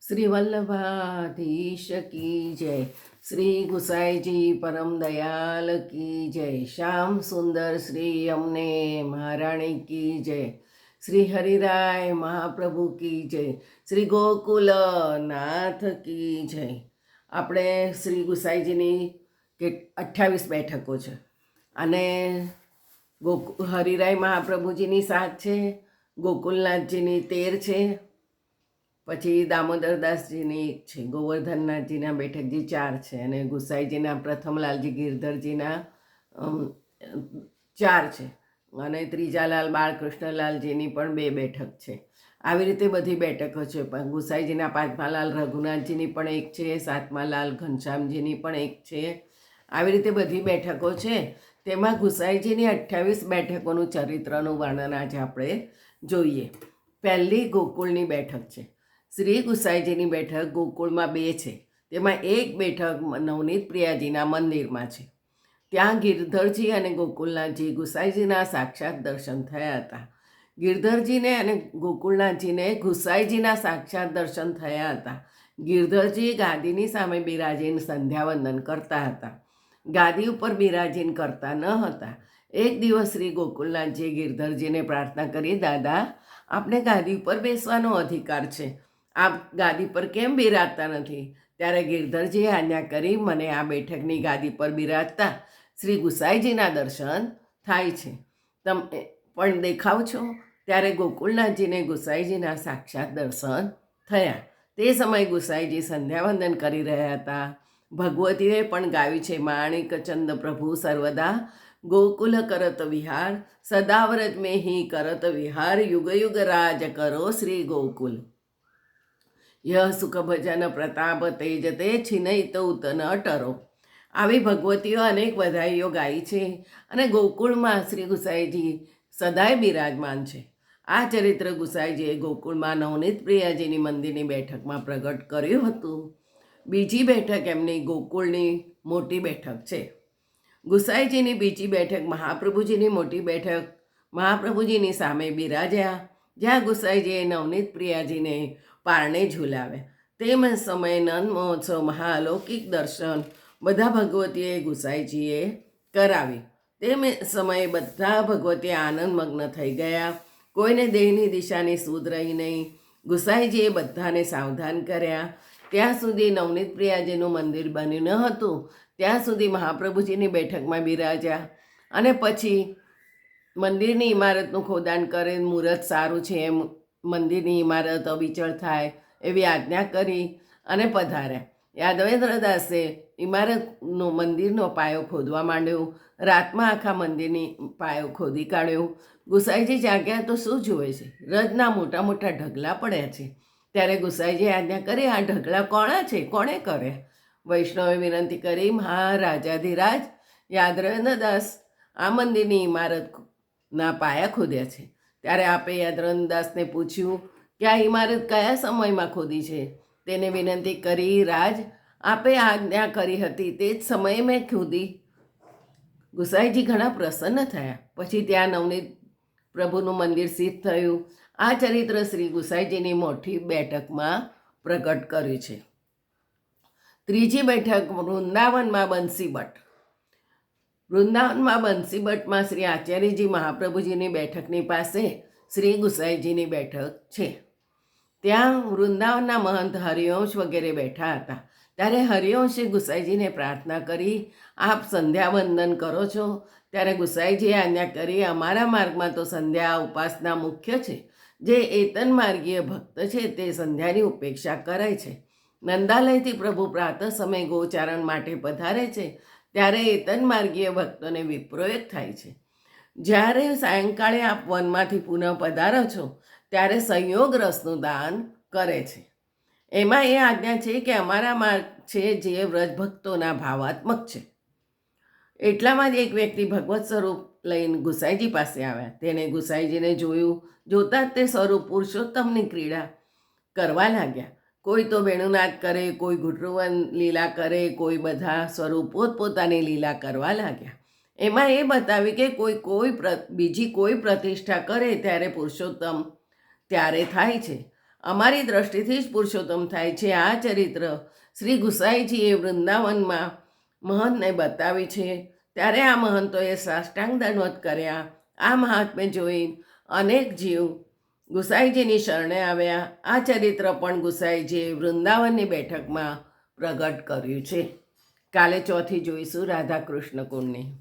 શ્રી વલ્લભાધીશ કી જય. શ્રી ગુસાઈજી પરમ દયાલ કી જય. શ્યામ સુંદર શ્રી અમને મહારાણી કી જય. શ્રી હરિરાય મહાપ્રભુ કી જય. શ્રી ગોકુલ નાથ કી જય. આપણે શ્રી ગુસાઈજીની 28 બેઠકો છે અને હરિરાય મહાપ્રભુજીની 7 છે, ગોકુલનાથજીની 13 છે, પછી દામોદરદાસજીની 1 છે, ગોવર્ધનનાથજીના બેઠકજી 4 છે અને ગુસાઈજીના પ્રથમલાલજી ગિરધરજીના 4 છે અને ત્રીજાલાલ બાળકૃષ્ણલાલજીની પણ 2 બેઠક છે. આવી રીતે બધી બેઠકો છે. પણ ગુસાઈજીના 5મા લાલ રઘુનાથજીની પણ 1 છે, 7મા લાલ ઘનશ્યામજીની પણ 1 છે. આવી રીતે બધી બેઠકો છે. તેમાં ગુસાઈજીની 28 બેઠકોનું ચરિત્રનું વર્ણન આજે આપણે જોઈએ. પહેલી ગોકુળની બેઠક છે. શ્રી ગુસાઈજીની બેઠક ગોકુળમાં 2 છે. તેમાં એક બેઠક નવનીત પ્રિયાજીના મંદિરમાં છે. ત્યાં ગિરધરજી અને ગોકુલનાથજી ગુસાઈજીના સાક્ષાત દર્શન થયા હતા. ગિરધરજીને અને ગોકુલનાથજીને ગુસાઈજીના સાક્ષાત દર્શન થયા હતા. ગિરધરજી ગાદીની સામે બિરાજીને સંધ્યાવંદન કરતા હતા. ગાદી ઉપર બિરાજીને કરતા ન હતા. એક દિવસ શ્રી ગોકુલનાથજીએ ગિરધરજીને પ્રાર્થના કરી, દાદા, આપને ગાદી ઉપર બેસવાનો અધિકાર છે, આપ ગાદી પર કેમ બિરાજતા નથી? ત્યારે ગિરધરજીએ આજ્ઞા કરી, મને આ બેઠકની ગાદી પર બિરાજતા શ્રી ગુસાઈજીના દર્શન થાય છે, તમે પણ દેખાવ છો? ત્યારે ગોકુલનાથજીને ગુસાઈજીના સાક્ષાત દર્શન થયા. તે સમયે ગુસાઈજી સંધ્યાવંદન કરી રહ્યા હતા. ભગવતીએ પણ ગાયું છે, માણિકચંદ પ્રભુ સર્વદા ગોકુલ કરત વિહાર, સદાવ્રજ મેં હી કરત વિહાર, યુગ યુગ રાજ કરો શ્રી ગોકુલ. યહ સુખ ભજન પ્રતાપ તેજ તે છીનઈ તો ઉતન અટરો. આવી ભગવતીઓ અનેક બધાઈઓ ગાઈ છે અને ગોકુળમાં શ્રી ગુસાઈજી સદાય બિરાજમાન છે. આ ચરિત્ર ગુસાઈજીએ ગોકુળમાં નવનીત પ્રિયાજીની મંદિરની બેઠકમાં પ્રગટ કર્યું હતું. બીજી બેઠક એમની ગોકુળની મોટી બેઠક છે. ગુસાઈજીની બીજી બેઠક મહાપ્રભુજીની મોટી બેઠક મહાપ્રભુજીની સામે બિરાજ્યા, જ્યાં ગુસાઈજીએ નવનીત પ્રિયાજીને પારણે ઝુલાવ્યા. તેમ સમયે નંદ મહોત્સવ મહાઅલૌકિક દર્શન બધા ભગવતીએ ગુસાઈજીએ કરાવી. તેમ સમયે બધા ભગવતી આનંદમગ્ન થઈ ગયા. કોઈને દેહની દિશાની સૂઝ રહી નહીં. ગુસાઈજીએ બધાને સાવધાન કર્યા. ત્યાં સુધી નવનીત પ્રિયાજીનું મંદિર બન્યું ન હતું, ત્યાં સુધી મહાપ્રભુજીની બેઠકમાં બિરાજ્યા અને પછી મંદિરની ઇમારતનું ખોદાણ કરે, મુહૂર્ત સારું છે એમ મંદિરની ઇમારત અવિચળ થાય એવી આજ્ઞા કરી અને પધાર્યા. યાદવેન્દ્રદાસે ઇમારતનો મંદિરનો પાયો ખોદવા માંડ્યો. રાતમાં આખા મંદિરની પાયો ખોદી કાઢ્યો. ગુસાઈજી જાગ્યા તો શું જુએ છે? રજના મોટા મોટા ઢગલા પડ્યા છે. ત્યારે ગુસાઈજીએ આજ્ઞા કરી, આ ઢગલા કોણા છે, કોણે કર્યા? વૈષ્ણવે વિનંતી કરી, મહારાજાધિરાજ યાદવેન્દ્રદાસ આ મંદિરની ઇમારતના પાયા ખોદ્યા છે. ત્યારે આપે યાદવેન્દ્રદાસને પૂછ્યું કે આ ઇમારત કયા સમયમાં ખોદી છે? તેને વિનંતી કરી, રાજ, આપે આજ્ઞા કરી હતી તે જ સમયે મેં ખોદી. ગુસાઈજી ઘણા પ્રસન્ન થયા. પછી ત્યાં નવનીત પ્રભુનું મંદિર સિદ્ધ થયું. આ ચરિત્ર શ્રી ગુસાઈજીની મોટી બેઠકમાં પ્રગટ કર્યું છે. ત્રીજી બેઠક વૃંદાવનમાં બંસીબટ. વૃંદાવનમાં બંસીબટમાં શ્રી આચાર્યજી મહાપ્રભુજીની બેઠકની પાસે શ્રી ગુસાઈજીની બેઠક છે. ત્યાં વૃંદાવનના મહંત હરિવંશ વગેરે બેઠા હતા. ત્યારે હરિવંશે ગુસાઈજીને પ્રાર્થના કરી, આપ સંધ્યાવંદન કરો છો? ત્યારે ગુસાઈજીએ આજ્ઞા કરી, અમારા માર્ગમાં તો સંધ્યા ઉપાસના મુખ્ય છે. જે એતન માર્ગીય ભક્ત છે તે સંધ્યાની ઉપેક્ષા કરે છે. નંદાલયથી પ્રભુ પ્રાતઃ સમય ગોચારણ માટે પધારે છે, ત્યારે એતન માર્ગીય ભક્તોને વિપ્રોયત થાય છે. જ્યારે સાયંકાળે આપ વનમાંથી પુનઃ પધારો છો ત્યારે સંયોગ રસનું દાન કરે છે. એમાં એ આજ્ઞા છે કે અમારા માર્ગ છે જે વ્રજભક્તોના ભાવાત્મક છે. એટલામાં જ એક વ્યક્તિ ભગવત સ્વરૂપ લઈને ગુસાઈજી પાસે આવ્યા. તેને ગુસાઈજીને જોયું. જોતાં જ તે સ્વરૂપ પુરુષોત્તમની ક્રીડા કરવા લાગ્યા. કોઈ તો વેણુનાદ કરે, કોઈ ઘૂંટરુવન લીલા કરે, કોઈ બધા સ્વરૂપ પોતપોતાની લીલા કરવા લાગ્યા. એમાં એ બતાવી કે બીજી કોઈ પ્રતિષ્ઠા કરે ત્યારે પુરુષોત્તમ ત્યારે થાય છે અમારી દ્રષ્ટિથી જ પુરુષોત્તમ થાય છે. આ ચરિત્ર શ્રી ગુસાઈજીએ વૃંદાવનમાં મહંતને બતાવી છે. ત્યારે આ મહંતોએ સાષ્ટાંગ દંડવત કર્યા. આ મહાત્મ્ય જોઈ અનેક જીવ ગુસાઈજીની શરણે આવ્યા. આ ચરિત્ર પણ ગુસાઈજીએ વૃંદાવનની બેઠકમાં પ્રગટ કર્યું છે. કાલે ચોથી જોઈશું રાધા કૃષ્ણ કુંડની.